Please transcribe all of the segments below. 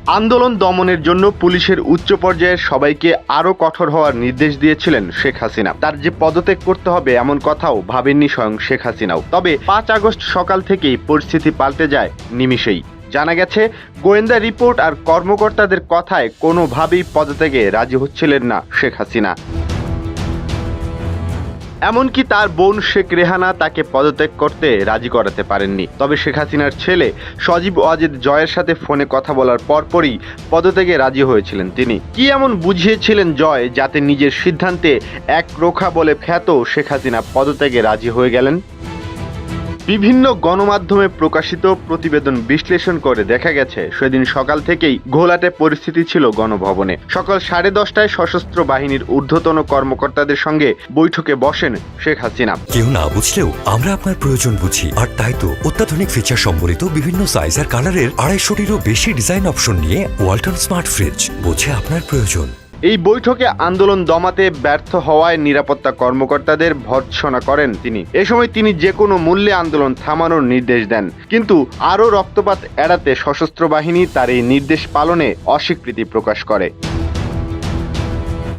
আন্দোলন দমনের জন্য পুলিশের উচ্চ পর্যায়ের সবাইকে আরও কঠোর হওয়ার নির্দেশ দিয়েছিলেন শেখ হাসিনা। তার যে পদত্যাগ করতে হবে এমন কথাও ভাবেননি স্বয়ং শেখ হাসিনাও। তবে 5 আগস্ট সকাল থেকেই পরিস্থিতি পাল্টে যায় নিমিষেই। জানা গেছে, গোয়েন্দা রিপোর্ট আর কর্মকর্তাদের কথায় কোনোভাবেই পদত্যাগে রাজি হচ্ছিলেন না শেখ হাসিনা। এমনকি তার বোন শেখ রেহানা তাকে পদত্যাগ করতে রাজি করাতে পারেননি। তবে শেখ হাসিনার ছেলে সজীব ওয়াজেদ জয়ের সাথে ফোনে কথা বলার পরপরই পদত্যাগে রাজি হয়েছিলেন তিনি। কি এমন বুঝিয়েছিলেন জয় যাতে নিজের সিদ্ধান্তে একরোখা বলে খ্যাত শেখ হাসিনা পদত্যাগে রাজি হয়ে গেলেন? বিভিন্ন গণমাধ্যমে প্রকাশিত প্রতিবেদন বিশ্লেষণ করে দেখা গেছে, সেদিন সকাল থেকেই ঘোলাটে পরিস্থিতি ছিল গণভবনে। সকাল 10:30টায় সশস্ত্র বাহিনীর ঊর্ধ্বতন কর্মকর্তাদের সঙ্গে বৈঠকে বসেন শেখ হাসিনা। কেউ না বুঝলেও আমরা আপনার প্রয়োজন বুঝি, আর তাই তো অত্যাধুনিক ফিচার সম্বলিত বিভিন্ন সাইজ আর কালারের 250-টিরও বেশি ডিজাইন অপশন নিয়ে ওয়ালটন স্মার্ট ফ্রিজ বোঝে আপনার প্রয়োজন। এই বৈঠকে আন্দোলন দমাতে ব্যর্থ হওয়ায় নিরাপত্তা কর্মকর্তাদের ভর্ৎসনা করেন তিনি। এ সময় তিনি যে কোনো মূল্যে আন্দোলন থামানোর নির্দেশ দেন, কিন্তু আরও রক্তপাত এড়াতে সশস্ত্র বাহিনী তার এই নির্দেশ পালনে অস্বীকৃতি প্রকাশ করে।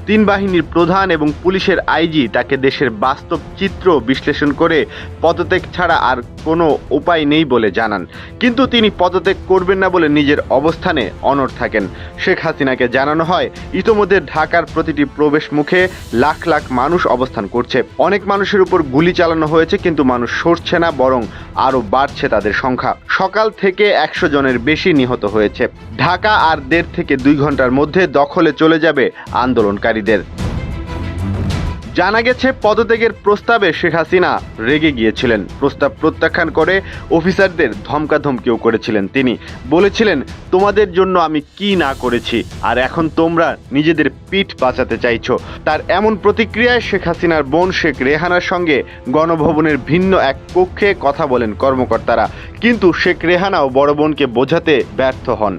3 বাহিনীর প্রধান এবং পুলিশের আইজি তাকে দেশের বাস্তব চিত্র বিশ্লেষণ করে পদত্যাগ ছাড়া আর কোনো উপায় নেই বলে জানান, কিন্তু তিনি পদত্যাগ করবেন না বলে নিজের অবস্থানে অনড় থাকেন। শেখ হাসিনাকে জানানো হয়, ইতোমধ্যে ঢাকার প্রতিটি প্রবেশ মুখে লাখ লাখ মানুষ অবস্থান করছে। অনেক মানুষের উপর গুলি চালানো হয়েছে, কিন্তু মানুষ সরছে না, বরং আরও বাড়ছে তাদের সংখ্যা। সকাল থেকে 100 জনের বেশি নিহত হয়েছে। ঢাকা আর 1.5 থেকে 2 ঘন্টার মধ্যে দখলে চলে যাবে আন্দোলনকারীদের। জানা গেছে, পদত্যাগের প্রস্তাবে শেখ হাসিনা রেগে গিয়েছিলেন। প্রস্তাব প্রত্যাখ্যান করে অফিসারদের ধমকাধমকিও করেছিলেন তিনি। বলেছিলেন, তোমাদের জন্য আমি কি না করেছি, আর এখন তোমরা নিজেদের পিঠ বাঁচাতে চাইছো। তার এমন প্রতিক্রিয়ায় শেখ হাসিনার বোন শেখ রেহানার সঙ্গে গণভবনের ভিন্ন এক কক্ষে কথা বলেন কর্মকর্তারা, কিন্তু শেখ রেহানাও বড় বোনকে বোঝাতে ব্যর্থ হন।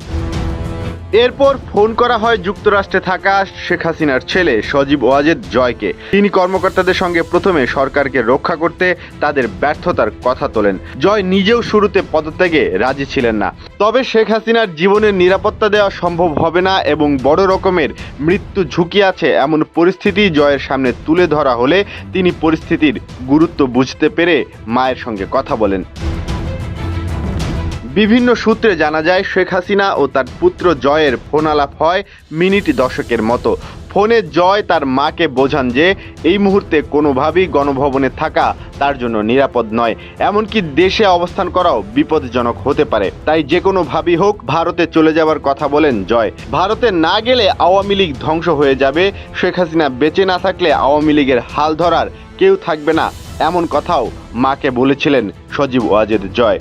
এরপর ফোন করা হয় যুক্তরাষ্ট্রে থাকা শেখ হাসিনার ছেলে সজীব ওয়াজেদ জয়কে। তিনি কর্মকর্তাদের সঙ্গে প্রথমে সরকারকে রক্ষা করতে তাদের ব্যর্থতার কথা তোলেন। জয় নিজেও শুরুতে পদত্যাগে রাজি ছিলেন না। তবে শেখ হাসিনার জীবনের নিরাপত্তা দেওয়া সম্ভব হবে না এবং বড় রকমের মৃত্যু ঝুঁকি আছে এমন পরিস্থিতি জয়ের সামনে তুলে ধরা হলে তিনি পরিস্থিতির গুরুত্ব বুঝতে পেরে মায়ের সঙ্গে কথা বলেন। বিভিন্ন সূত্রে জানা যায়, শেখ হাসিনা ও তার পুত্র জয়ের ফোন আলাপ হয় মিনিট 10 মতো। ফোনে জয় তার মাকে বোঝান যে এই মুহূর্তে কোনোভাবেই গণভবনে থাকা তার জন্য নিরাপদ নয়, এমনকি দেশে অবস্থান করাও বিপজ্জনক হতে পারে। তাই যে কোনোভাবেই হোক ভারতে চলে যাওয়ার কথা বলেন জয়। ভারতে না গেলে আওয়ামী লীগ ধ্বংস হয়ে যাবে, শেখ হাসিনা বেঁচে না থাকলে আওয়ামী লীগের হাল ধরার কেউ থাকবে না, এমন কথাও মাকে বলেছিলেন সজীব ওয়াজেদ জয়।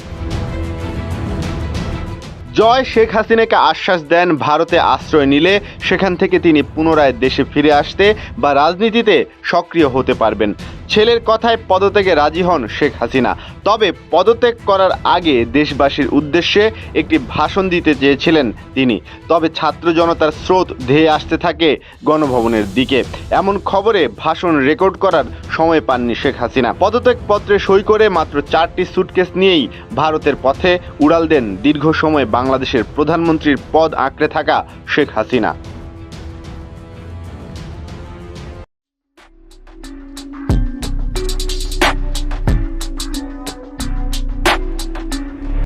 জয় শেখ হাসিনাকে আশ্বাস দেন, ভারতে আশ্রয় নিলে সেখান থেকে তিনি পুনরায় দেশে ফিরে আসতে বা রাজনীতিতে সক্রিয় হতে পারবেন। ছেলের কথায় পদত্যাগে রাজি হন শেখ হাসিনা। তবে পদত্যাগ করার আগে দেশবাসীর উদ্দেশ্যে একটি ভাষণ দিতে চেয়েছিলেন তিনি। তবে ছাত্র জনতার স্রোত ধেয়ে আসতে থাকে গণভবনের দিকে। এমন খবরে ভাষণ রেকর্ড করার সময় পাননি শেখ হাসিনা। পদত্যাগ পত্রে সই করে মাত্র 4টি সুটকেস নিয়েই ভারতের পথে উড়াল দেন দীর্ঘ সময় বাংলাদেশের প্রধানমন্ত্রীর পদ আঁকড়ে থাকা শেখ হাসিনা।